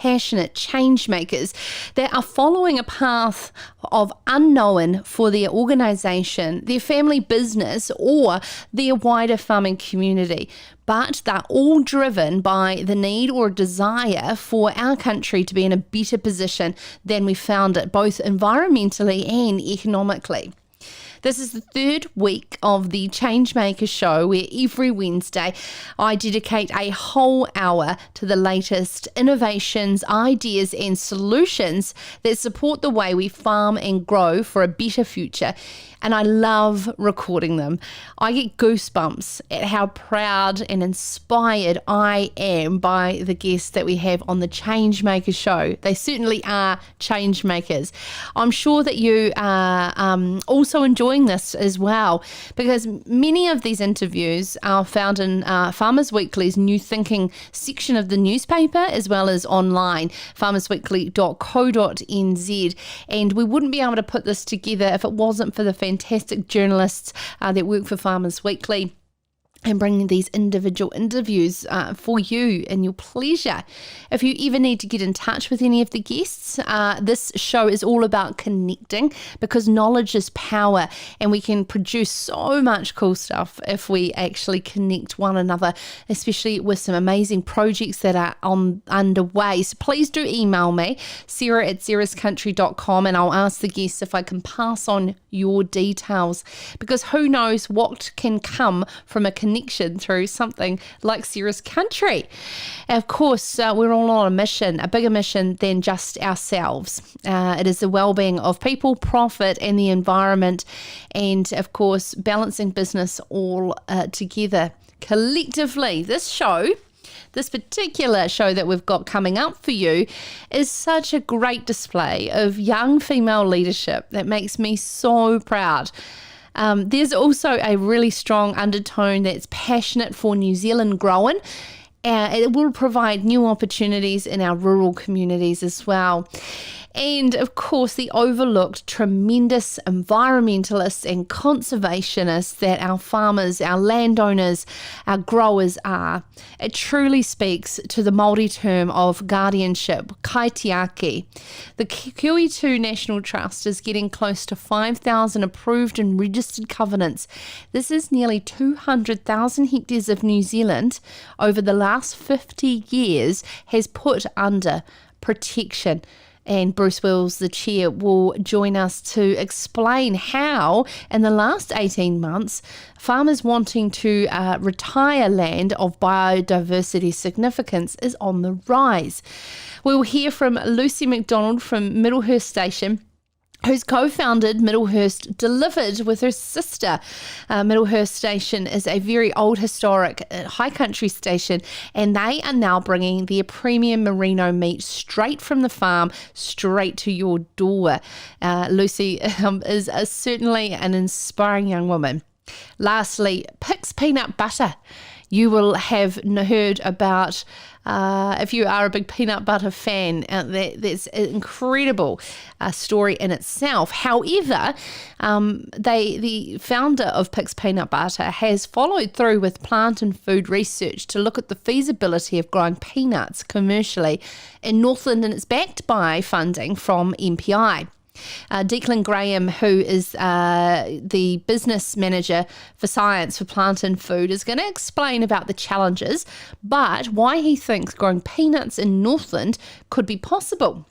passionate change makers that are following a path of unknown for their organisation, their family business, or their wider farming community. But they're all driven by the need or desire for our country to be in a better position than we found it, both environmentally and economically. This is the third week of the Changemaker Show, where every Wednesday I dedicate a whole hour to the latest innovations, ideas and solutions that support the way we farm and grow for a better future. And I love recording them. I get goosebumps at how proud and inspired I am by the guests that we have on the Changemaker Show. They certainly are change makers. I'm sure that you are also enjoying this as well, because many of these interviews are found in Farmers Weekly's New Thinking section of the newspaper, as well as online, farmersweekly.co.nz. And we wouldn't be able to put this together if it wasn't for the fantastic journalists that work for Farmers Weekly and bringing these individual interviews for you and your pleasure. If you ever need to get in touch with any of the guests, this show is all about connecting, because knowledge is power, and we can produce so much cool stuff if we actually connect one another, especially with some amazing projects that are underway. So please do email me, sarah@sarahscountry.com, and I'll ask the guests if I can pass on your details, because who knows what can come from a connection through something like Sarah's Country. Of course, we're all on a mission, a bigger mission than just ourselves. It is the well-being of people, profit, and the environment, and of course, balancing business all together collectively. This particular show that we've got coming up for you is such a great display of young female leadership that makes me so proud. There's also a really strong undertone that's passionate for New Zealand growing. It will provide new opportunities in our rural communities as well. And of course, the overlooked tremendous environmentalists and conservationists that our farmers, our landowners, our growers are. It truly speaks to the Māori term of guardianship, kaitiaki. The QEII National Trust is getting close to 5,000 approved and registered covenants. This is nearly 200,000 hectares of New Zealand over the last 50 years has put under protection. And Bruce Wills, the chair, will join us to explain how, in the last 18 months, farmers wanting to retire land of biodiversity significance is on the rise. We'll hear from Lucy Macdonald from Middlehurst Station, who's co-founded Middlehurst Delivered with her sister. Middlehurst Station is a very old historic high country station, and they are now bringing their premium merino meat straight from the farm, straight to your door. Lucy is certainly an inspiring young woman. Lastly, Pic's peanut butter. You will have heard about, if you are a big peanut butter fan, that's an incredible story in itself. However, the founder of Pic's Peanut Butter has followed through with plant and food research to look at the feasibility of growing peanuts commercially in Northland, and it's backed by funding from MPI. Declan Graham, who is the business manager for science for plant and food, is going to explain about the challenges, but why he thinks growing peanuts in Northland could be possible.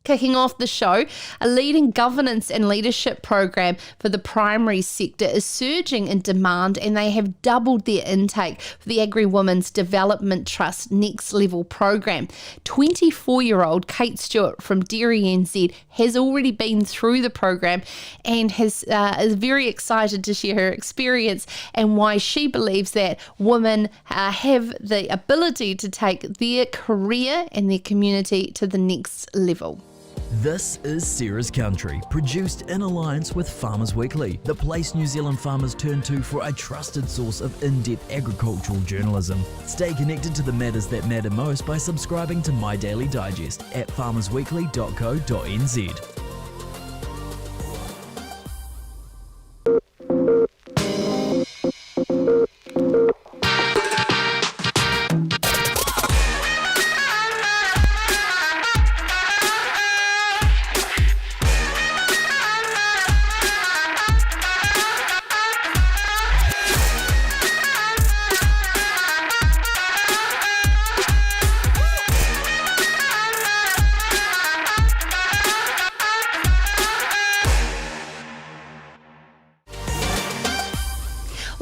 Kicking off the show, a leading governance and leadership program for the primary sector is surging in demand, and they have doubled their intake for the Agri Women's Development Trust Next Level program. 24-year-old Kate Stewart from DairyNZ has already been through the program and is very excited to share her experience and why she believes that women have the ability to take their career and their community to the next level. This is Sarah's Country, produced in alliance with Farmers Weekly, the place New Zealand farmers turn to for a trusted source of in-depth agricultural journalism. Stay connected to the matters that matter most by subscribing to My Daily Digest at farmersweekly.co.nz.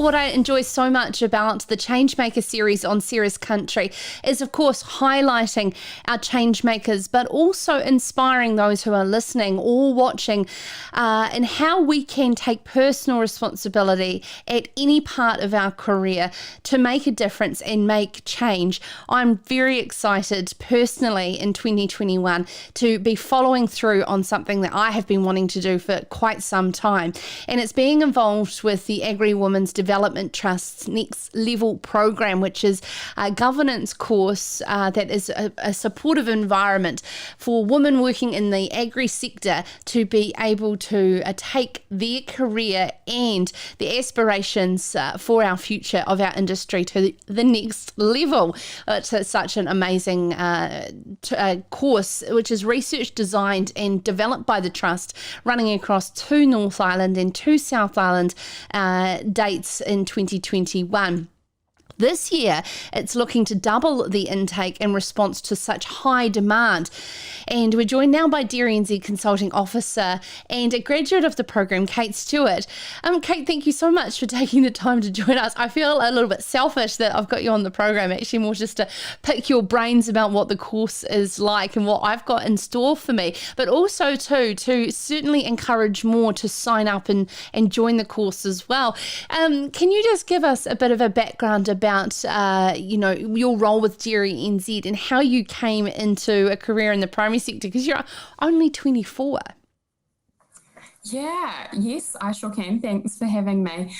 What I enjoy so much about the Changemaker series on Sarah's Country is, of course, highlighting our changemakers, but also inspiring those who are listening or watching in how we can take personal responsibility at any part of our career to make a difference and make change. I'm very excited personally in 2021 to be following through on something that I have been wanting to do for quite some time, and it's being involved with the Agri Women's Development Trust's Next Level program, which is a governance course that is a supportive environment for women working in the agri sector to be able to take their career and the aspirations for our future of our industry to the next level. It's such an amazing course, which is research designed and developed by the Trust, running across 2 North Island and 2 South Island dates in 2021. This year, it's looking to double the intake in response to such high demand. And we're joined now by DairyNZ Consulting Officer and a graduate of the program, Kate Stewart. Kate, thank you so much for taking the time to join us. I feel a little bit selfish that I've got you on the program, actually more just to pick your brains about what the course is like and what I've got in store for me, but also too to certainly encourage more to sign up and join the course as well. Can you just give us a bit of a background about your role with DairyNZ and how you came into a career in the primary sector, because you're only 24. Yes, I sure can. Thanks for having me.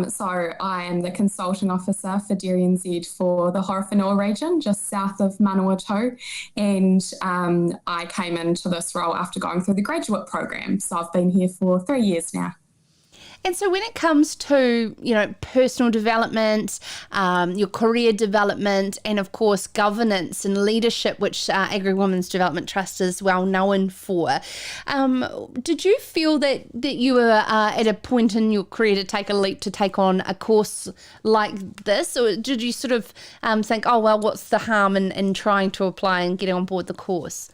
So I am the consulting officer for DairyNZ for the Horowhenua region, just south of Manawatu, and I came into this role after going through the graduate program. So I've been here for 3 years now. And so when it comes to, personal development, your career development, and of course governance and leadership, which Agri Women's Development Trust is well known for, did you feel that you were at a point in your career to take a leap to take on a course like this? Or did you sort of think, oh, well, what's the harm in trying to apply and getting on board the course?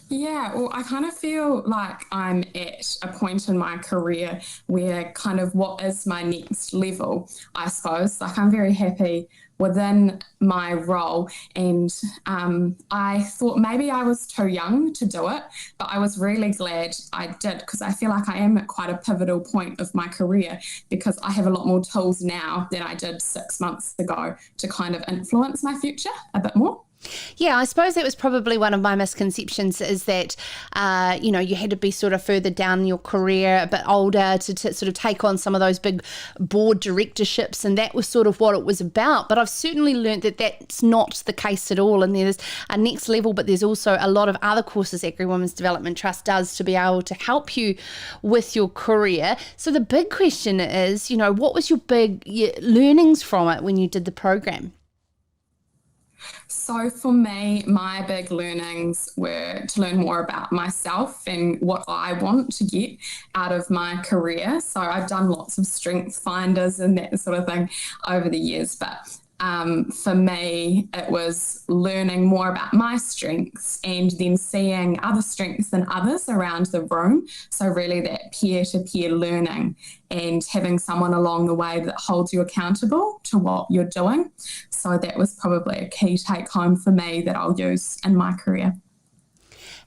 Yeah, well, I kind of feel like I'm at a point in my career where kind of what is my next level, I suppose. Like I'm very happy within my role, and I thought maybe I was too young to do it, but I was really glad I did, because I feel like I am at quite a pivotal point of my career, because I have a lot more tools now than I did 6 months ago to kind of influence my future a bit more. Yeah, I suppose that was probably one of my misconceptions, is that, you had to be sort of further down in your career, a bit older to sort of take on some of those big board directorships, and that was sort of what it was about. But I've certainly learned that that's not the case at all, and there's a next level, but there's also a lot of other courses Agri Women's Development Trust does to be able to help you with your career. So the big question is, what was your big learnings from it when you did the program? So for me, my big learnings were to learn more about myself and what I want to get out of my career. So I've done lots of strength finders and that sort of thing over the years, but for me, it was learning more about my strengths and then seeing other strengths in others around the room. So really that peer-to-peer learning and having someone along the way that holds you accountable to what you're doing. So that was probably a key take home for me that I'll use in my career.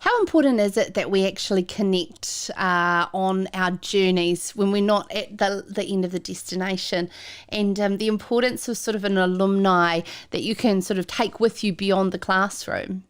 How important is it that we actually connect on our journeys when we're not at the end of the destination, and the importance of sort of an alumni that you can sort of take with you beyond the classroom?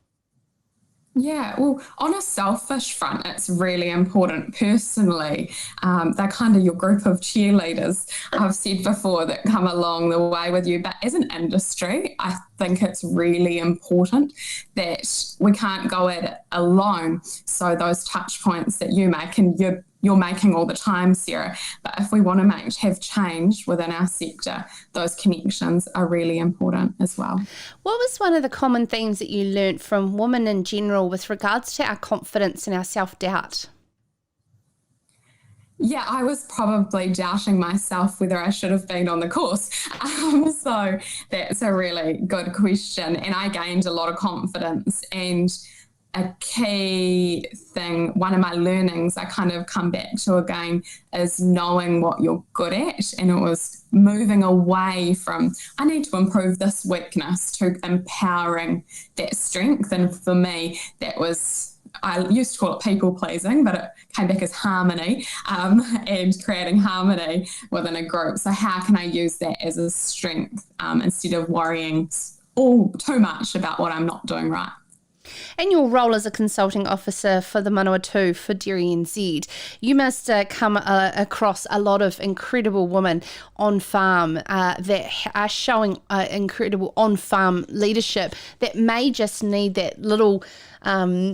Yeah, well, on a selfish front, it's really important. Personally, they're kind of your group of cheerleaders, I've said before, that come along the way with you. But as an industry, I think it's really important that we can't go at it alone. So those touch points that you make, and you're making all the time, Sarah. But if we want to have change within our sector, those connections are really important as well. What was one of the common themes that you learnt from women in general with regards to our confidence and our self-doubt? Yeah, I was probably doubting myself whether I should have been on the course. So that's a really good question. And I gained a lot of confidence, and a key thing, one of my learnings I kind of come back to again is knowing what you're good at. And it was moving away from, I need to improve this weakness, to empowering that strength. And for me, that was, I used to call it people pleasing, but it came back as harmony, and creating harmony within a group. So how can I use that as a strength instead of worrying too much about what I'm not doing right? And your role as a consulting officer for the Manawatu for DairyNZ, you must come across a lot of incredible women on farm that are showing incredible on-farm leadership that may just need that little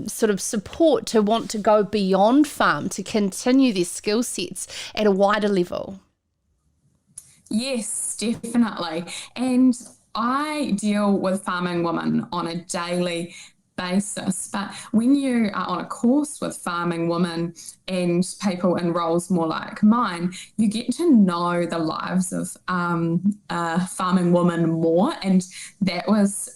sort of support to want to go beyond farm, to continue their skill sets at a wider level. Yes, definitely. And I deal with farming women on a daily basis, but when you are on a course with farming women and people in roles more like mine, you get to know the lives of farming women more, and that was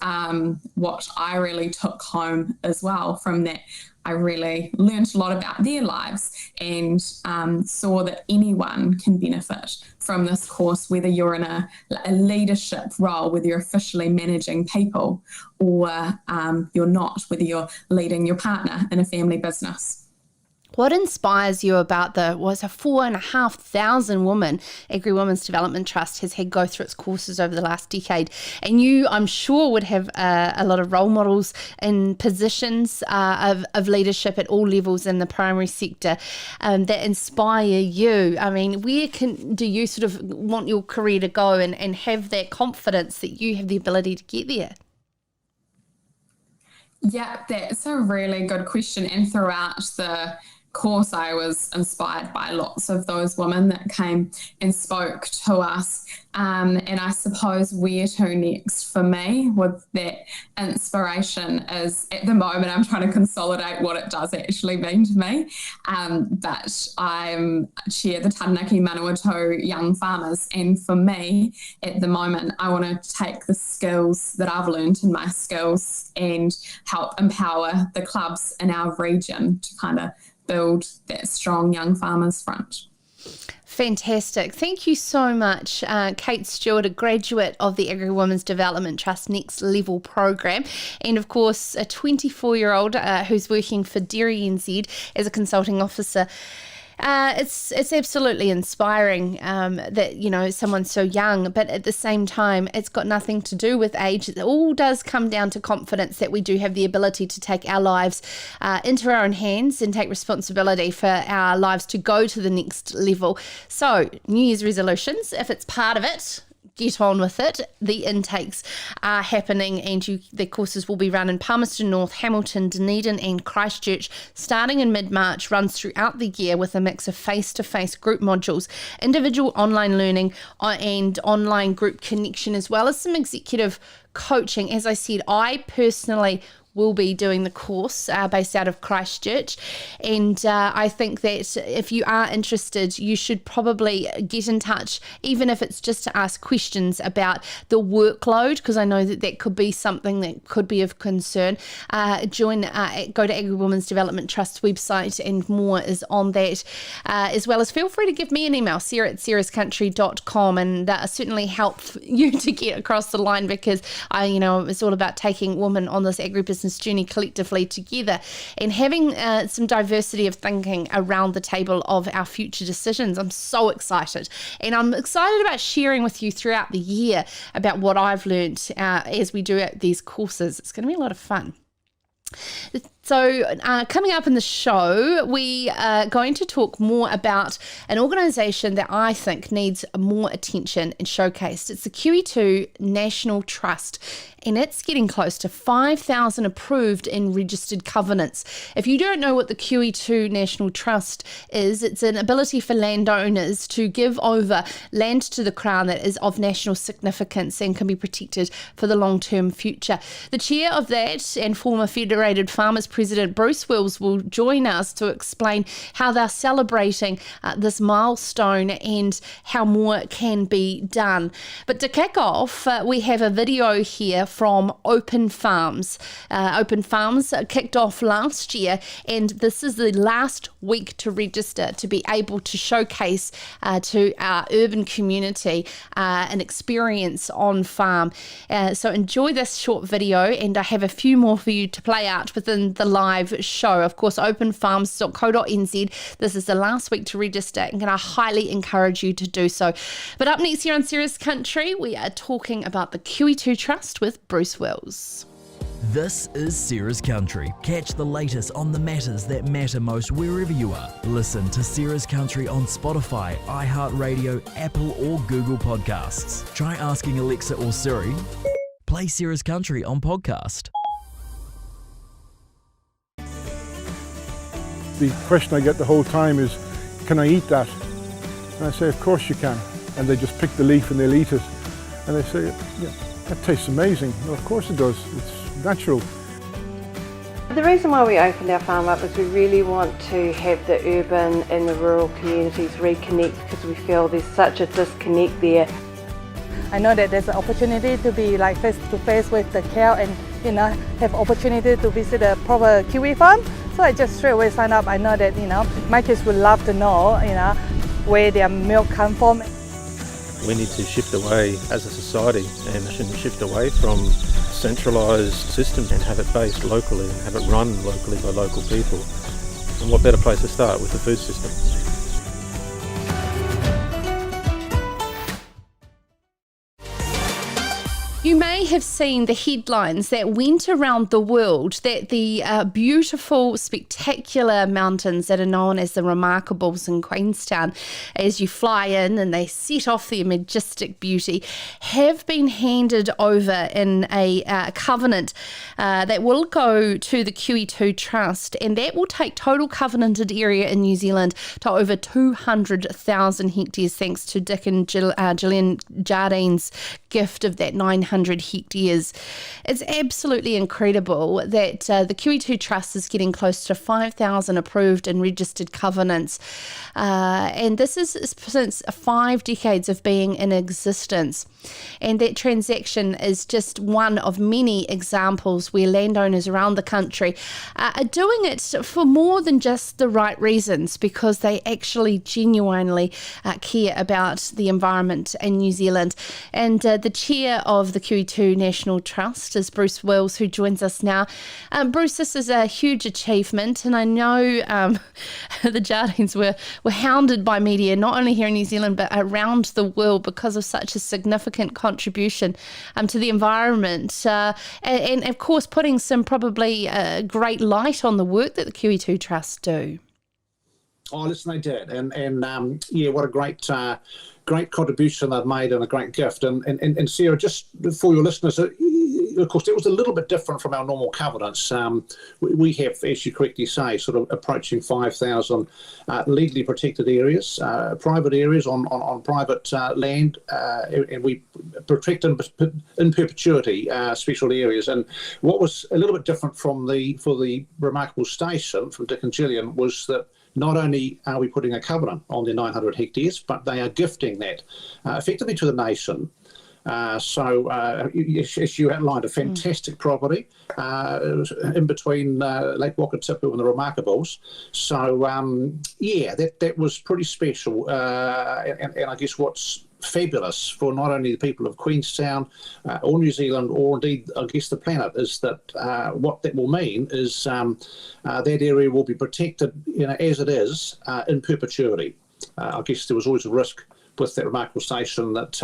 what I really took home as well from that. I really learned a lot about their lives and saw that anyone can benefit from this course, whether you're in a leadership role, whether you're officially managing people, or you're not, whether you're leading your partner in a family business. What inspires you about the 4,500 women Agri Women's Development Trust has had go through its courses over the last decade? And you, I'm sure, would have a lot of role models in positions of leadership at all levels in the primary sector that inspire you. I mean, where do you sort of want your career to go and have that confidence that you have the ability to get there? Yeah, that's a really good question. And throughout the course, I was inspired by lots of those women that came and spoke to us. And I suppose where to next for me with that inspiration is, at the moment, I'm trying to consolidate what it does actually mean to me. But I'm chair the Taranaki Manawatu Young Farmers. And for me, at the moment, I want to take the skills that I've learned in my skills and help empower the clubs in our region to kind of build that strong young farmers front. Fantastic. Thank you so much, Kate Stewart, a graduate of the Agri Women's Development Trust Next Level program, and of course a 24-year-old who's working for DairyNZ as a consulting officer. It's absolutely inspiring that, you know, someone's so young, but at the same time, it's got nothing to do with age. It all does come down to confidence that we do have the ability to take our lives into our own hands and take responsibility for our lives to go to the next level. So, New Year's resolutions, if it's part of it, get on with it. The intakes are happening and the courses will be run in Palmerston North, Hamilton, Dunedin and Christchurch starting in mid-March, runs throughout the year with a mix of face-to-face group modules, individual online learning and online group connection, as well as some executive coaching. As I said, I personally will be doing the course based out of Christchurch, and I think that if you are interested, you should probably get in touch, even if it's just to ask questions about the workload, because I know that could be something that could be of concern. Go to Agri Women's Development Trust website and more is on that, as well as feel free to give me an email, sarah@sarahscountry.com, and certainly help you to get across the line, because it's all about taking women on this agribusiness journey collectively together and having some diversity of thinking around the table of our future decisions. I'm so excited, and I'm excited about sharing with you throughout the year about what I've learned as we do these courses. It's going to be a lot of fun. So coming up in the show, we are going to talk more about an organisation that I think needs more attention and showcased. It's the QEII National Trust, and it's getting close to 5,000 approved and registered covenants. If you don't know what the QEII National Trust is, it's an ability for landowners to give over land to the Crown that is of national significance and can be protected for the long-term future. The chair of that and former Federated Farmers President Bruce Wills will join us to explain how they're celebrating this milestone and how more can be done. But to kick off, we have a video here from Open Farms. Open Farms kicked off last year, and this is the last week to register to be able to showcase to our urban community an experience on farm. So enjoy this short video, and I have a few more for you to play out within the live show. Of course, openfarms.co.nz. This is the last week to register, and I highly encourage you to do so. But up next here on Serious Country, we are talking about the QEII Trust with Bruce Wills. This is Sarah's Country. Catch the latest on the matters that matter most wherever you are. Listen to Sarah's Country on Spotify, iHeartRadio, Apple or Google Podcasts. Try asking Alexa or Siri. Play Sarah's Country on podcast. The question I get the whole time is, can I eat that? And I say, of course you can. And they just pick the leaf and they'll eat it. And they say, yeah, that tastes amazing. Well, of course it does. It's natural. The reason why we opened our farm up is we really want to have the urban and the rural communities reconnect, because we feel there's such a disconnect there. I know that there's an opportunity to be like face to face with the cow and have opportunity to visit a proper QEII farm. So I just straight away sign up. I know that my kids would love to know where their milk comes from. We need to shift away as a society and shift away from centralised systems and have it based locally and have it run locally by local people. And what better place to start with the food system? You may have seen the headlines that went around the world that the beautiful, spectacular mountains that are known as the Remarkables in Queenstown, as you fly in and they set off their majestic beauty, have been handed over in a covenant that will go to the QEII Trust, and that will take total covenanted area in New Zealand to over 200,000 hectares, thanks to Dick and Gillian Jardine's gift of that 900 hectares. It's absolutely incredible that the QEII Trust is getting close to 5,000 approved and registered covenants, and this is since 5 decades of being in existence. And that transaction is just one of many examples where landowners around the country are doing it for more than just the right reasons, because they actually genuinely care about the environment in New Zealand. And the chair of the QEII National Trust is Bruce Wills, who joins us now. Bruce, this is a huge achievement, and I know the Jardines were hounded by media, not only here in New Zealand but around the world, because of such a significant contribution to the environment, and of course putting some probably great light on the work that the QEII Trust do. Oh, listen, they did, and yeah, what a great contribution they've made and a great gift. And Sarah, just for your listeners, of course, it was a little bit different from our normal covenants. We have, as you correctly say, sort of approaching 5,000 legally protected areas, private areas on private land, and we protect them in perpetuity, special areas. And what was a little bit different for the Remarkable Station from Dick and Gillian was that not only are we putting a covenant on their 900 hectares, but they are gifting that effectively to the nation. So, as you outlined, a fantastic property in between Lake Wakatipu and the Remarkables. So, yeah, that was pretty special. And I guess what's fabulous for not only the people of Queenstown or New Zealand, or indeed, I guess, the planet, is that what that will mean is that area will be protected, as it is in perpetuity. I guess there was always a risk with that Remarkable Station that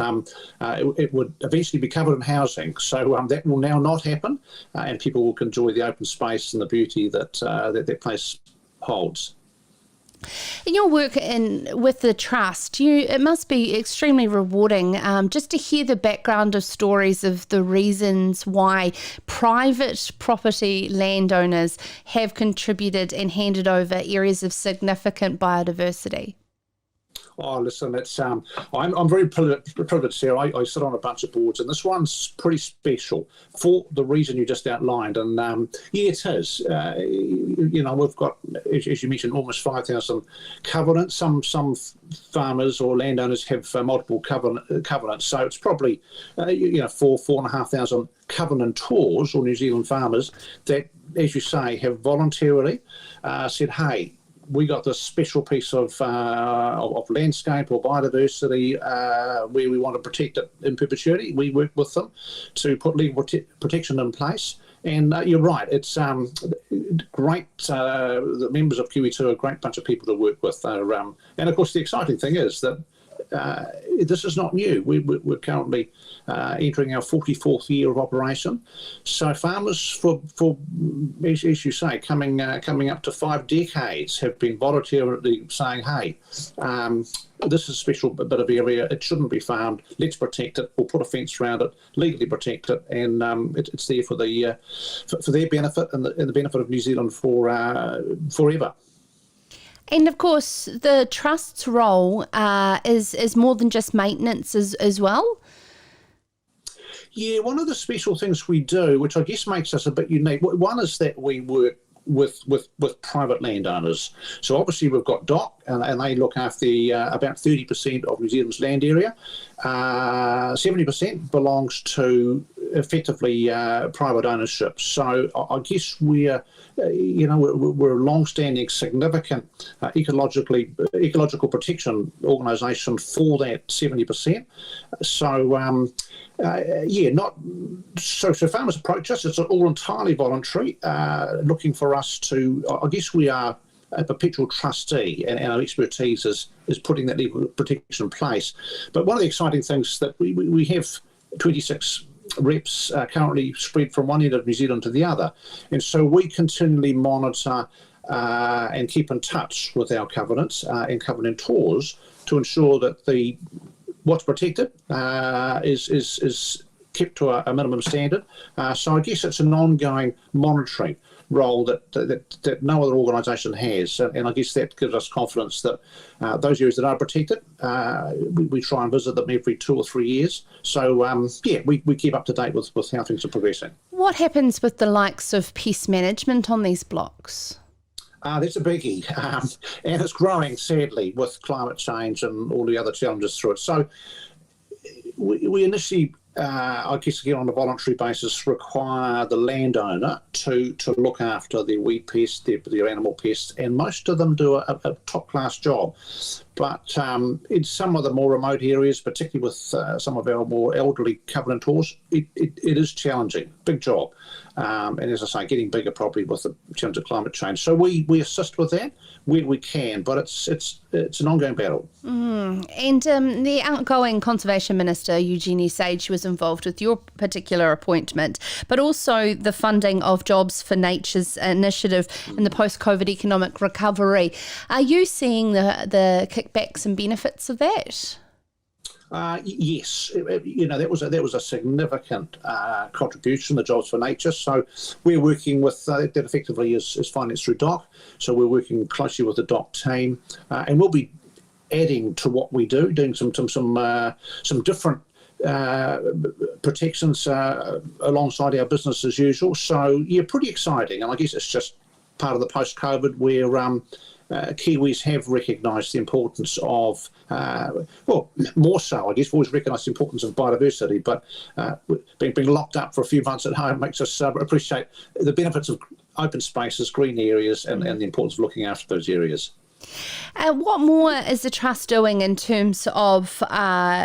it would eventually be covered in housing. So that will now not happen, and people will enjoy the open space and the beauty that that place holds. In your work with the Trust, it must be extremely rewarding just to hear the background of stories of the reasons why private property landowners have contributed and handed over areas of significant biodiversity. Oh, listen, it's I'm very privileged here. I sit on a bunch of boards, and this one's pretty special for the reason you just outlined. And yeah, it is. We've got, as you mentioned, almost 5,000 covenants. Some farmers or landowners have multiple covenants, so it's probably 4,500 covenantors or New Zealand farmers that, as you say, have voluntarily said, hey, we got this special piece of landscape or biodiversity where we want to protect it in perpetuity. We work with them to put legal protection in place. And you're right, it's great. The members of QEII are a great bunch of people to work with. And of course, the exciting thing is that this is not new. We're currently entering our 44th year of operation. So farmers, for as you say, coming up to 5 decades, have been voluntarily saying, hey, this is a special bit of area. It shouldn't be farmed. Let's protect it. We'll put a fence around it, legally protect it, and it's there for their benefit and the benefit of New Zealand forever. And of course, the Trust's role is more than just maintenance as well. Yeah, one of the special things we do, which I guess makes us a bit unique, one is that we work with private landowners. So obviously we've got DOC, and they look after about 30% of New Zealand's land area. 70% belongs to effectively private ownership. So I guess we're a long-standing, significant ecological protection organisation for that 70%. So so farmers approach us. It's all entirely voluntary, looking for us to. I guess we are a perpetual trustee, and our expertise is putting that legal protection in place. But one of the exciting things that we have 26 reps currently spread from one end of New Zealand to the other, and so we continually monitor and keep in touch with our covenants and covenantors to ensure that what's protected is kept to a minimum standard. So I guess it's an ongoing monitoring role that no other organisation has, and I guess that gives us confidence that those areas that are protected, we try and visit them every 2 or 3 years. So we keep up to date with how things are progressing. What happens with the likes of pest management on these blocks? That's a biggie, and it's growing, sadly, with climate change and all the other challenges through it. So we initially, I guess again on a voluntary basis, require the landowner to look after their weed pests, their animal pests, and most of them do a top-class job. But in some of the more remote areas, particularly with some of our more elderly covenantors, it is challenging, big job. And as I say, getting bigger probably with the challenge of climate change. So we assist with that where we can, but it's an ongoing battle. And the outgoing Conservation Minister, Eugenie Sage, was involved with your particular appointment, but also the funding of Jobs for Nature's initiative in the post-COVID economic recovery. Are you seeing the kickbacks and benefits of that? Yes, that was a significant contribution, the Jobs for Nature. So we're working with that effectively is financed through DOC. So we're working closely with the DOC team, and we'll be adding to what we do, doing some different protections alongside our business as usual. So yeah, pretty exciting, and I guess it's just part of the post-COVID where Kiwis have recognised the importance of, more so, I guess, we've always recognised the importance of biodiversity, but being locked up for a few months at home makes us appreciate the benefits of open spaces, green areas, and the importance of looking after those areas. What more is the Trust doing in terms of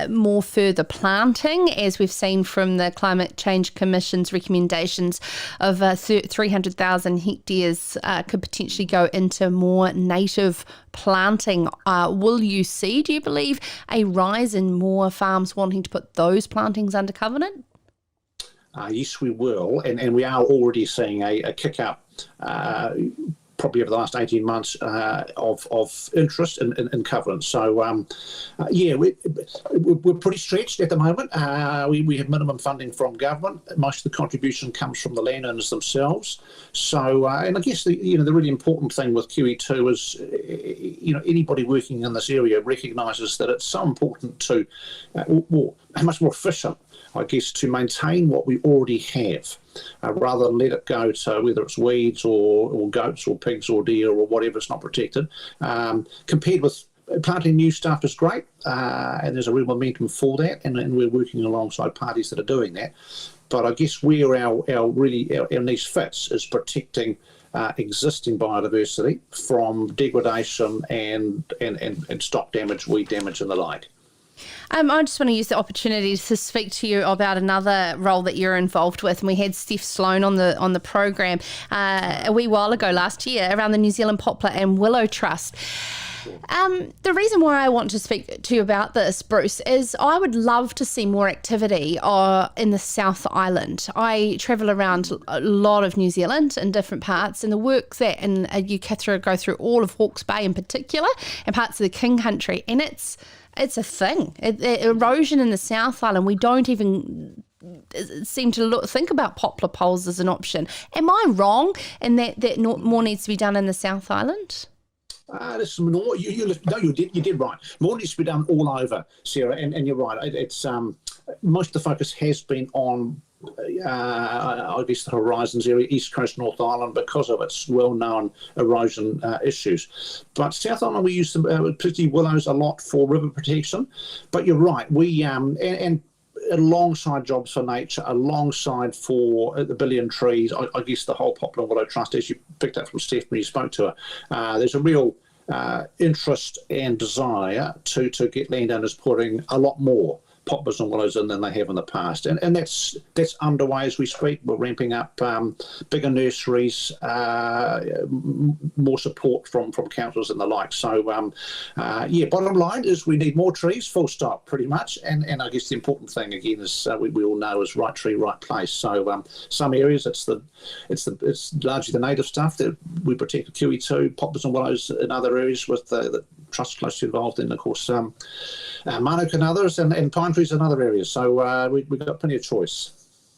more further planting, as we've seen from the Climate Change Commission's recommendations of 300,000 hectares could potentially go into more native planting? Will you see, do you believe, a rise in more farms wanting to put those plantings under covenant? Yes, we will, and we are already seeing a kick up. probably over the last 18 months of interest in covenants. So, we're pretty stretched at the moment. We have minimum funding from government. Most of the contribution comes from the landowners themselves. So, and I guess the really important thing with QE2 is, anybody working in this area recognises that it's so important to, much more efficient, I guess, to maintain what we already have, rather than let it go to whether it's weeds or goats or pigs or deer or whatever, it's not protected. Compared with planting new stuff is great, and there's a real momentum for that, and we're working alongside parties that are doing that. But I guess where our niche fits is protecting existing biodiversity from degradation and stock damage, weed damage, and the like. I just want to use the opportunity to speak to you about another role that you're involved with. And we had Steph Sloan on the program a wee while ago last year around the New Zealand Poplar and Willow Trust. The reason why I want to speak to you about this, Bruce, is I would love to see more activity in the South Island. I travel around a lot of New Zealand in different parts, and the work that you go through all of Hawke's Bay in particular and parts of the King Country, and it's a thing. Erosion in the South Island, we don't even seem to think about poplar poles as an option. Am I wrong in that more needs to be done in the South Island? Listen, you did right. More needs to be done all over, Sarah, and you're right. It's most of the focus has been on, I guess, the Horizons area, East Coast, North Island, because of its well-known erosion issues. But South Island, we use particularly willows a lot for river protection. But you're right, we and alongside Jobs for Nature, alongside for the billion trees, I guess the whole Poplar and Willow Trust, as you picked up from Steph when you spoke to her, there's a real interest and desire to get landowners putting a lot more poplars and willows in than they have in the past, and that's underway as we speak. We're ramping up bigger nurseries, more support from councils and the like. So bottom line is we need more trees, full stop, pretty much. And I guess the important thing again is we all know is right tree, right place. So some areas it's largely the native stuff that we protect, QE2, poplars and willows in other areas with the trust closely involved in, of course, Manuka and others, and pine trees in other areas. So we've got plenty of choice.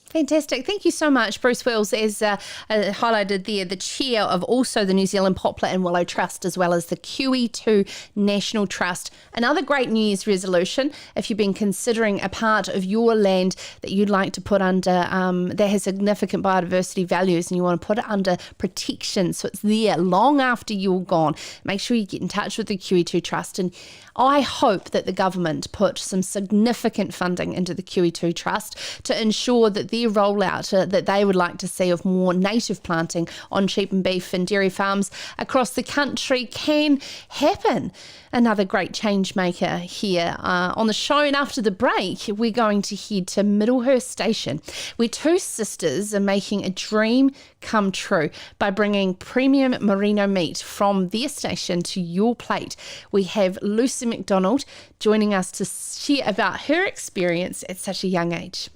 Fantastic. Thank you so much, Bruce Wills, as highlighted there, the chair of also the New Zealand Poplar and Willow Trust, as well as the QEII National Trust. Another great New Year's resolution, if you've been considering a part of your land that you'd like to put under, that has significant biodiversity values, and you want to put it under protection so it's there long after you're gone, make sure you get in touch with the QEII Trust. And I hope that the government put some significant funding into the QE2 Trust to ensure that their rollout that they would like to see of more native planting on sheep and beef and dairy farms across the country can happen. Another great change maker here on the show. And after the break, we're going to head to Middlehurst Station, where two sisters are making a dream come true by bringing premium merino meat from their station to your plate. We have Lucy Macdonald joining us to share about her experience at such a young age.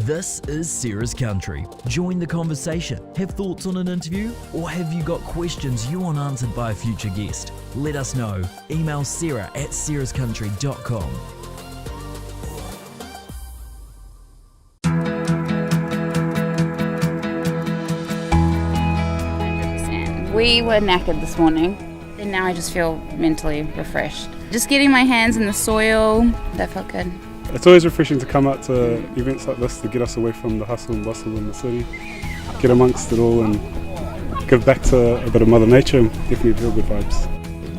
This is Sarah's Country. Join the conversation. Have thoughts on an interview? Or have you got questions you want answered by a future guest? Let us know. Email sarah@sarahscountry.com. We were knackered this morning, and now I just feel mentally refreshed. Just getting my hands in the soil, that felt good. It's always refreshing to come out to events like this to get us away from the hustle and bustle in the city, get amongst it all and give back to a bit of Mother Nature and definitely feel good vibes.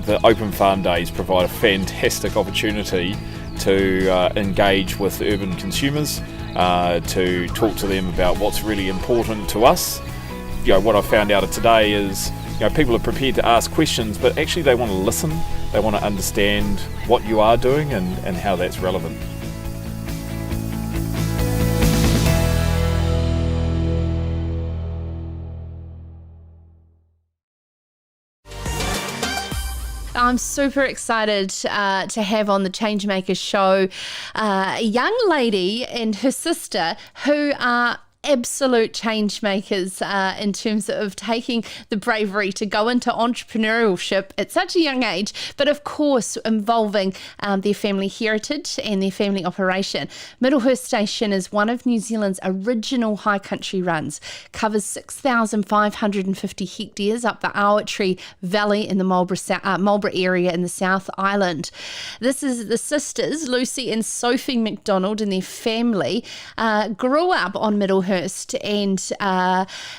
The Open Farm Days provide a fantastic opportunity to engage with urban consumers, to talk to them about what's really important to us. What I found out of today is people are prepared to ask questions, but actually they want to listen, they want to understand what you are doing and how that's relevant. I'm super excited to have on the Changemakers show a young lady and her sister who are absolute change makers in terms of taking the bravery to go into entrepreneurship at such a young age, but of course involving their family heritage and their family operation. Middlehurst Station is one of New Zealand's original high country runs, covers 6,550 hectares up the Awatri Valley in the Marlborough area in the South Island. This is the sisters, Lucy and Sophie Macdonald, and their family grew up on Middlehurst, and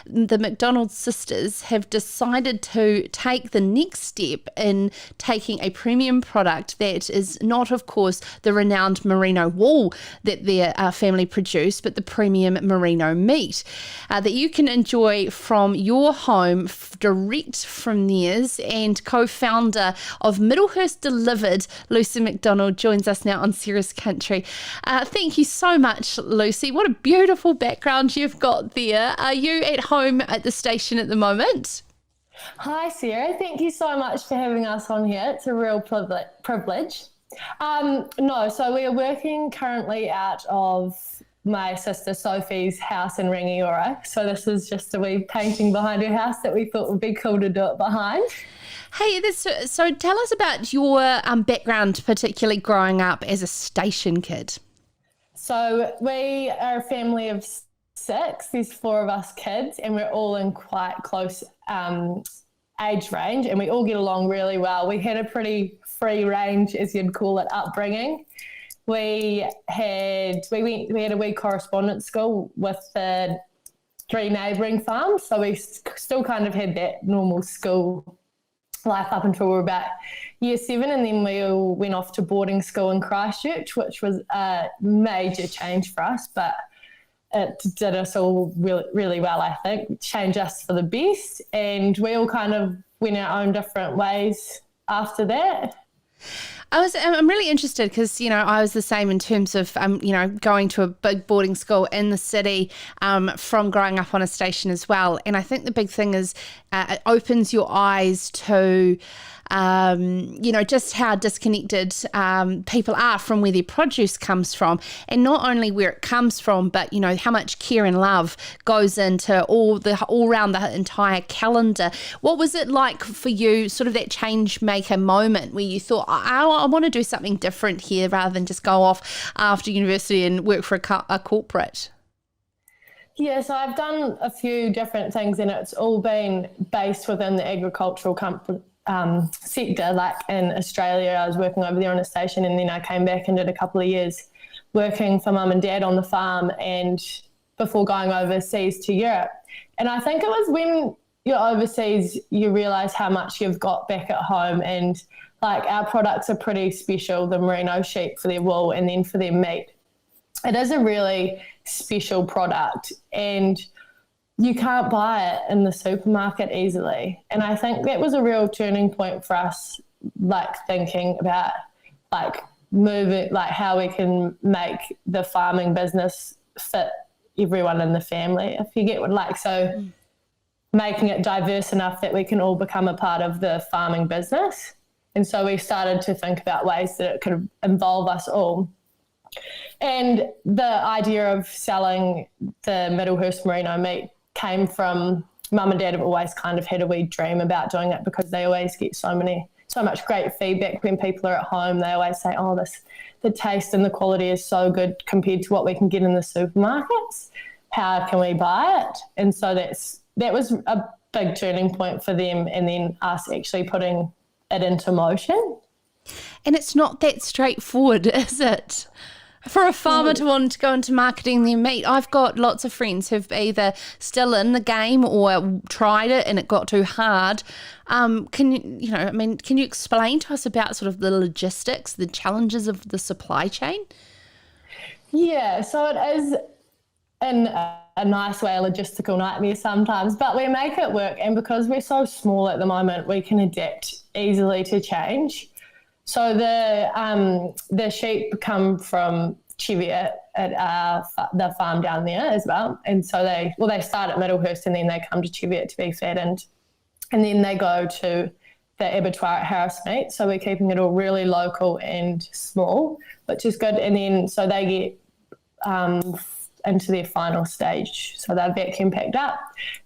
the Macdonald sisters have decided to take the next step in taking a premium product that is not, of course, the renowned merino wool that their family produce, but the premium merino meat that you can enjoy from your home direct from theirs. And co-founder of Middlehurst Delivered, Lucy Macdonald, joins us now on Sarah's Country. Thank you so much, Lucy. What a beautiful background you've got there. Are you at home at the station at the moment? Hi, Sarah. Thank you so much for having us on here. It's a real privilege. No, so we are working currently out of my sister Sophie's house in Rangiora. So this is just a wee painting behind her house that we thought would be cool to do it behind. Hey, so tell us about your background, particularly growing up as a station kid. So we are a family of 6. There's 4 of us kids, and we're all in quite close age range, and we all get along really well. We had a pretty free range, as you'd call it, upbringing. We had a wee correspondence school with the 3 neighbouring farms, so we still kind of had that normal school life up until we were about year 7, and then we all went off to boarding school in Christchurch, which was a major change for us, but it did us all really, really well, I think, changed us for the best, and we all kind of went our own different ways after that. I'm really interested because, I was the same in terms of, going to a big boarding school in the city from growing up on a station as well. And I think the big thing is it opens your eyes to, just how disconnected people are from where their produce comes from. And not only where it comes from, but, how much care and love goes into all around the entire calendar. What was it like for you, sort of that change maker moment where you thought, I want to do something different here rather than just go off after university and work for a corporate? Yeah, so I've done a few different things, and it's all been based within the agricultural sector. Like in Australia, I was working over there on a station, and then I came back and did a couple of years working for mum and dad on the farm, and before going overseas to Europe. And I think it was when you're overseas, you realise how much you've got back at home, and like our products are pretty special, the merino sheep for their wool and then for their meat. It is a really special product, and you can't buy it in the supermarket easily. And I think that was a real turning point for us, like thinking about like moving, like how we can make the farming business fit everyone in the family, if you get what, like, so making it diverse enough that we can all become a part of the farming business. And so we started to think about ways that it could involve us all. And the idea of selling the Middlehurst merino meat came from mum and dad have always kind of had a wee dream about doing it, because they always get so much great feedback when people are at home. They always say, the taste and the quality is so good compared to what we can get in the supermarkets. How can we buy it? And so that was a big turning point for them, and then us actually putting it into motion. And it's not that straightforward, is it? For a farmer to want to go into marketing their meat. I've got lots of friends who've either still in the game or tried it and it got too hard. Can you explain to us about sort of the logistics, the challenges of the supply chain? Yeah, so it is in a nice way a logistical nightmare sometimes, but we make it work. And because we're so small at the moment, we can adapt easily to change. So the sheep come from Cheviot at the farm down there as well. And so they start at Middlehurst and then they come to Cheviot to be fattened. And then they go to the abattoir at Harrismeet. So we're keeping it all really local and small, which is good. And then so they get into their final stage. So they're vacuum packed up.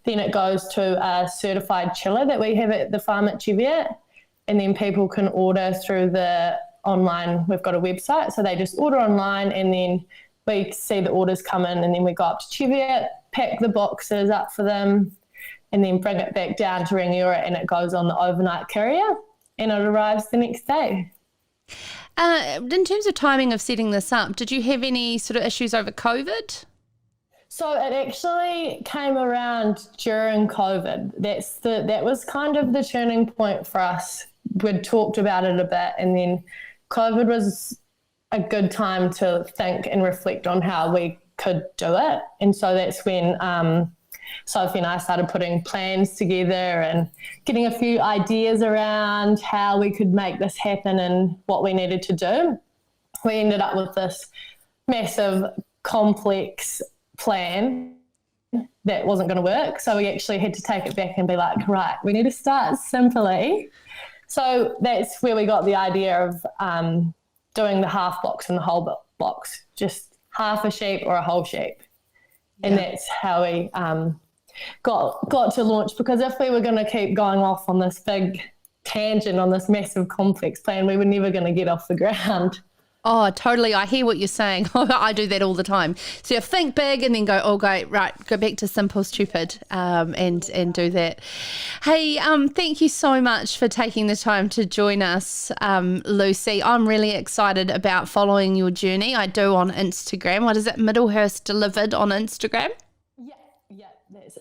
Then it goes to a certified chiller that we have at the farm at Cheviot, and then people can order through the online. We've got a website, so they just order online, and then we see the orders come in, and then we go up to Cheviot, pack the boxes up for them, and then bring it back down to Rangiora, and it goes on the overnight carrier, and it arrives the next day. In terms of timing of setting this up, did you have any sort of issues over COVID? So it actually came around during COVID. That was kind of the turning point for us. We'd talked about it a bit, and then COVID was a good time to think and reflect on how we could do it. And so that's when Sophie and I started putting plans together and getting a few ideas around how we could make this happen and what we needed to do. We ended up with this massive, complex plan that wasn't going to work. So we actually had to take it back and be like, right, we need to start simply. So that's where we got the idea of doing the half box and the whole box, just half a sheep or a whole sheep. And that's how we got to launch, because if we were going to keep going off on this big tangent, on this massive complex plan, we were never going to get off the ground. Oh, totally. I hear what you're saying. I do that all the time. So you think big and then go back to simple, stupid, and do that. Hey, thank you so much for taking the time to join us, Lucy. I'm really excited about following your journey. I do on Instagram. What is it? Middlehurst Delivered on Instagram? Yeah,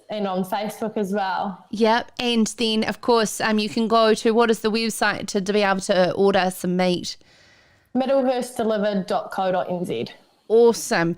and on Facebook as well. Yep. And then, of course, you can go to, what is the website to be able to order some meat? Middlehurstdelivered.co.nz. Awesome.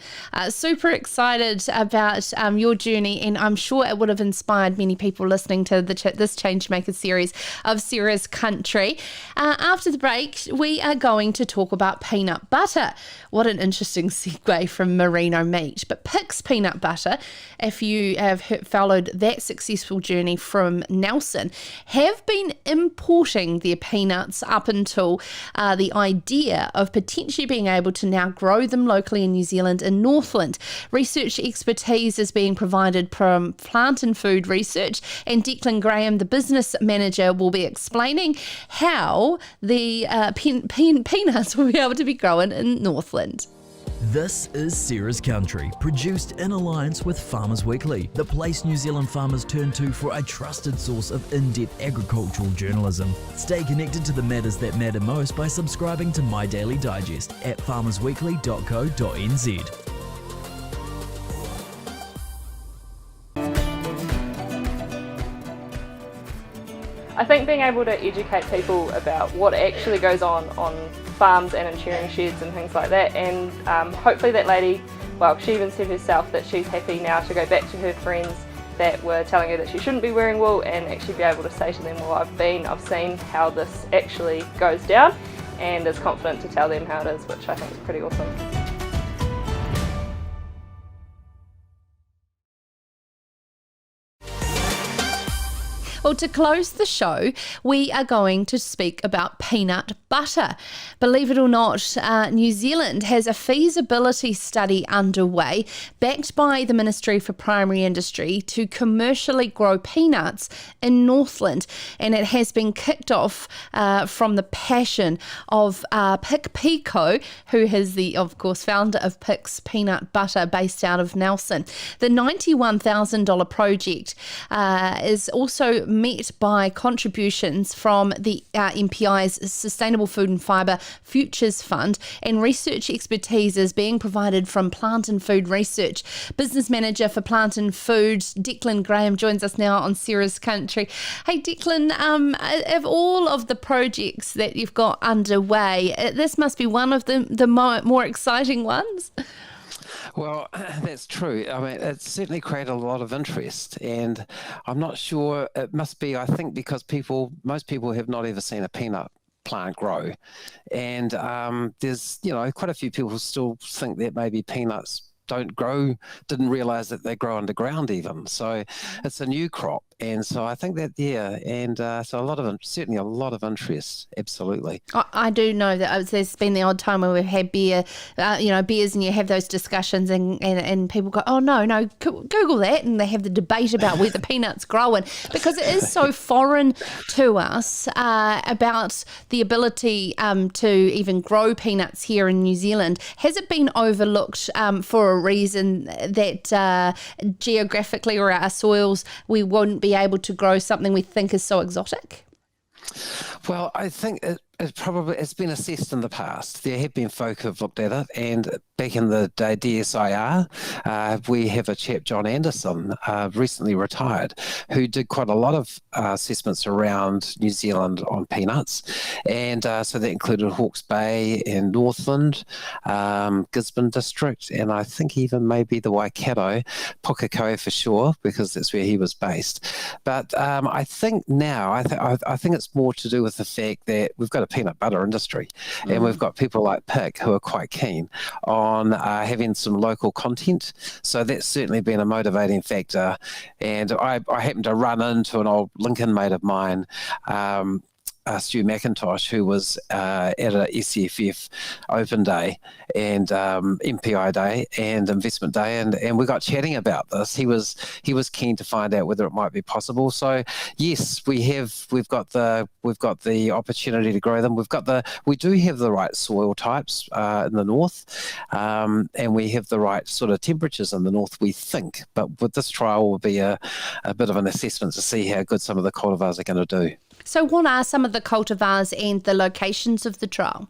Super excited about your journey, and I'm sure it would have inspired many people listening to this Changemaker series of Sarah's Country. After the break, we are going to talk about peanut butter. What an interesting segue from merino meat. But Pick's peanut butter, if you have followed that successful journey from Nelson, have been importing their peanuts up until the idea of potentially being able to now grow them locally in New Zealand and Northland. Research expertise is being provided from Plant and Food Research, and Declan Graham, the business manager, will be explaining how the peanuts will be able to be grown in Northland. This is Sarah's Country, produced in alliance with Farmers Weekly, the place New Zealand farmers turn to for a trusted source of in-depth agricultural journalism. Stay connected to the matters that matter most by subscribing to My Daily Digest at farmersweekly.co.nz. I think being able to educate people about what actually goes on farms and in shearing sheds and things like that, and hopefully that lady, well, she even said herself that she's happy now to go back to her friends that were telling her that she shouldn't be wearing wool, and actually be able to say to them, well, I've seen how this actually goes down, and is confident to tell them how it is, which I think is pretty awesome. Well, to close the show, we are going to speak about peanut butter. Believe it or not, New Zealand has a feasibility study underway backed by the Ministry for Primary Industry to commercially grow peanuts in Northland, and it has been kicked off from the passion of Pick Pico, who is the, of course, founder of Pick's Peanut Butter based out of Nelson. The $91,000 project is also met by contributions from the MPI's Sustainable Food and Fibre Futures Fund, and research expertise is being provided from Plant and Food Research. Business Manager for Plant and Food, Declan Graham, joins us now on Sarah's Country. Hey Declan, of all of the projects that you've got underway, this must be one of the more exciting ones. Well, that's true. I mean, it's certainly created a lot of interest, and I'm not sure, it must be, I think, because most people have not ever seen a peanut plant grow, and there's, quite a few people still think that maybe peanuts didn't realize that they grow underground even. So it's a new crop, And so I think that, and so certainly a lot of interest, absolutely. I do know that there's been the odd time where we've had beers, and you have those discussions and people go, oh, no, Google that, and they have the debate about where the peanuts grow, and because it is so foreign to us about the ability to even grow peanuts here in New Zealand. Has it been overlooked for a reason that geographically or our soils we wouldn't be able to grow something we think is so exotic? Well, I think it's been assessed in the past. There have been folk who've looked at it, and back in the day, DSIR, we have a chap, John Anderson, recently retired, who did quite a lot of assessments around New Zealand on peanuts, and so that included Hawke's Bay and Northland, Gisborne District, and I think even maybe the Waikato, Pukekohe for sure, because that's where he was based. But I think now, I think it's more to do with the fact that we've got a peanut butter industry, and we've got people like Pick who are quite keen on having some local content. So that's certainly been a motivating factor. And I happened to run into an old Lincoln mate of mine, Stu McIntosh, who was at a SCFF Open Day and MPI Day and Investment Day, and we got chatting about this. He was keen to find out whether it might be possible. So yes, we've got the opportunity to grow them. We do have the right soil types in the north, and we have the right sort of temperatures in the north, we think. But with this trial will be a bit of an assessment to see how good some of the cultivars are going to do. So what are some of the cultivars and the locations of the trial?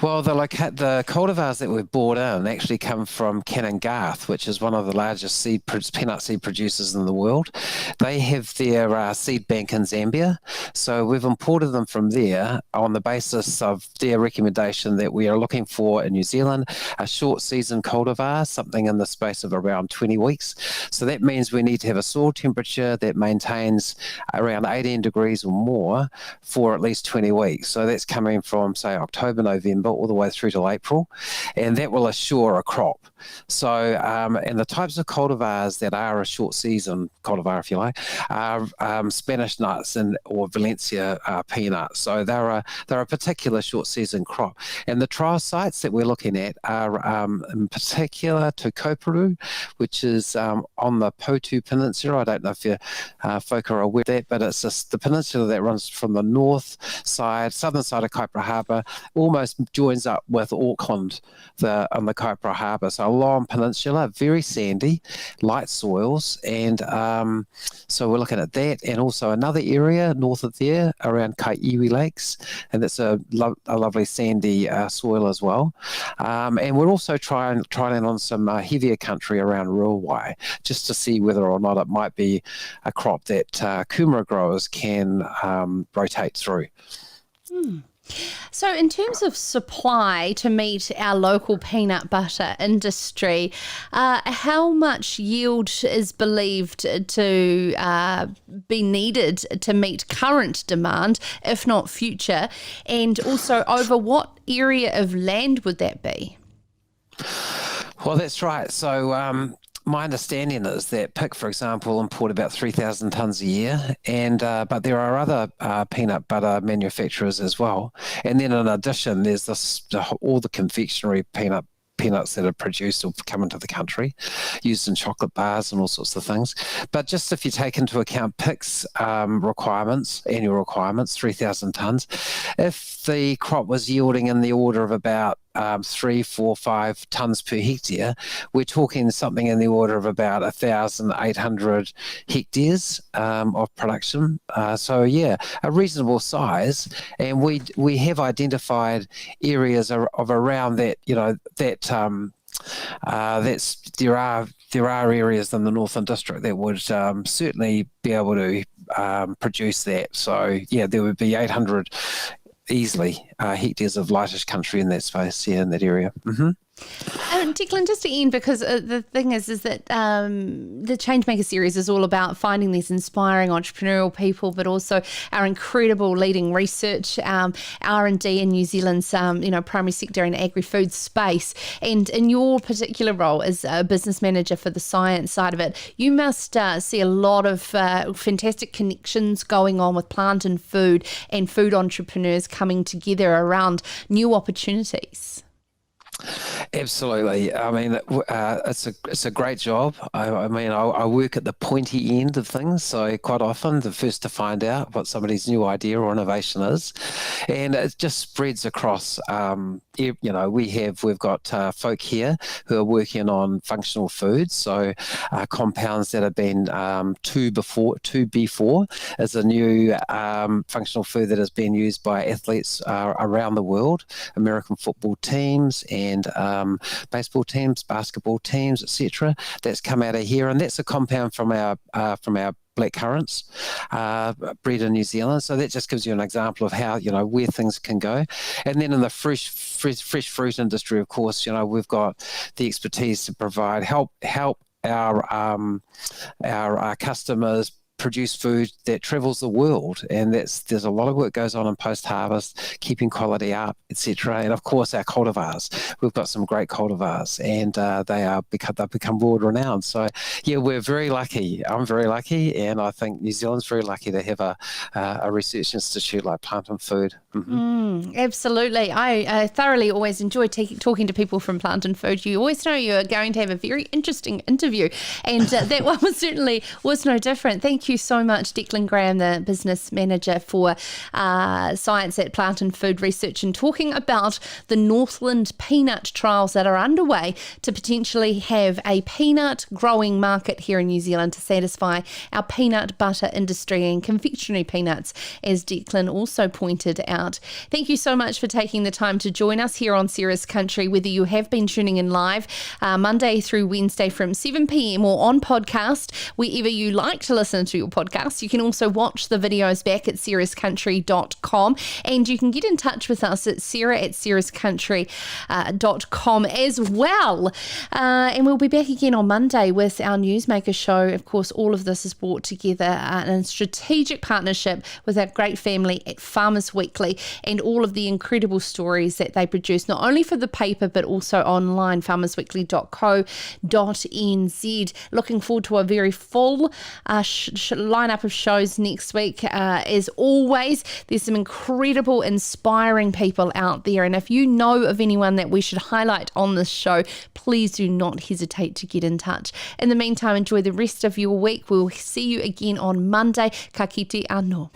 Well, the cultivars that we've brought in actually come from Canongarth, which is one of the largest peanut seed producers in the world. They have their seed bank in Zambia, so we've imported them from there on the basis of their recommendation that we are looking for in New Zealand a short season cultivar, something in the space of around 20 weeks. So that means we need to have a soil temperature that maintains around 18 degrees or more for at least 20 weeks. So that's coming from, say, October, November, all the way through till April, and that will assure a crop. So, and the types of cultivars that are a short season cultivar, if you like, are Spanish nuts or Valencia peanuts. So they're a particular short season crop. And the trial sites that we're looking at are in particular Tukoparu, which is on the Potu Peninsula. I don't know if you folk are aware of that, but it's just the peninsula that runs from the southern side of Kaipara Harbour, almost joins up with Auckland on the Kaipara Harbour. So a long peninsula, very sandy, light soils, and so we're looking at that, and also another area north of there around QEII Lakes, and that's a lovely sandy soil as well. And we're also trialing on some heavier country around Ruawai, just to see whether or not it might be a crop that kumara growers can rotate through. So in terms of supply to meet our local peanut butter industry, how much yield is believed to be needed to meet current demand, if not future? And also, over what area of land would that be? Well, that's right. So my understanding is that Pick, for example, import about 3,000 tonnes a year, and but there are other peanut butter manufacturers as well. And then in addition, there's all the confectionery peanuts that are produced or come into the country, used in chocolate bars and all sorts of things. But just if you take into account Pick's annual requirements, 3,000 tonnes, if the crop was yielding in the order of about 3, 4, 5 tonnes per hectare, we're talking something in the order of about 1,800 hectares of production. So yeah, a reasonable size, and we have identified areas of around that. There are areas in the Northland District that would certainly be able to produce that. So yeah, there would be 800 easily hectares of lightish country in that space, in that area. Mm-hmm. Declan, just to end, because the thing is that the Changemaker series is all about finding these inspiring entrepreneurial people, but also our incredible leading research, R&D in New Zealand's primary sector and agri-food space. And in your particular role as a business manager for the science side of it, you must see a lot of fantastic connections going on with plant and food entrepreneurs coming together around new opportunities. Absolutely. I mean, it's a great job. I work at the pointy end of things, so quite often the first to find out what somebody's new idea or innovation is, and it just spreads across. We've got folk here who are working on functional foods, so compounds that have been 2B4 is a new functional food that has been used by athletes around the world, American football teams and baseball teams, basketball teams, etc. That's come out of here, and that's a compound from our black currants bred in New Zealand. So that just gives you an example of how where things can go. And then in the fresh fruit industry, of course, we've got the expertise to provide help our customers produce food that travels the world, and there's a lot of work goes on in post-harvest, keeping quality up, etc. And of course our cultivars, we've got some great cultivars, and they've become world renowned. So yeah, we're very lucky. I'm very lucky, and I think New Zealand's very lucky to have a research institute like Plant and Food. Absolutely. I thoroughly always enjoy talking to people from Plant and Food. You always know you're going to have a very interesting interview, and that one was no different. Thank you so much, Declan Graham, the business manager for science at Plant and Food Research, and talking about the Northland peanut trials that are underway to potentially have a peanut growing market here in New Zealand to satisfy our peanut butter industry and confectionery peanuts, as Declan also pointed out. Thank you so much for taking the time to join us here on Sarah's Country, whether you have been tuning in live Monday through Wednesday from 7 p.m. or on podcast, wherever you like to listen to your podcast. You can also watch the videos back at sarahscountry.com, and you can get in touch with us at sarah@sarahscountry.com as well. And we'll be back again on Monday with our Newsmaker show. Of course, all of this is brought together in strategic partnership with our great family at Farmers Weekly, and all of the incredible stories that they produce, not only for the paper but also online, farmersweekly.co.nz. Looking forward to a very full lineup of shows next week. As always, there's some incredible, inspiring people out there, and if you know of anyone that we should highlight on this show, please do not hesitate to get in touch. In the meantime, enjoy the rest of your week. We'll see you again on Monday. Ka kite anō.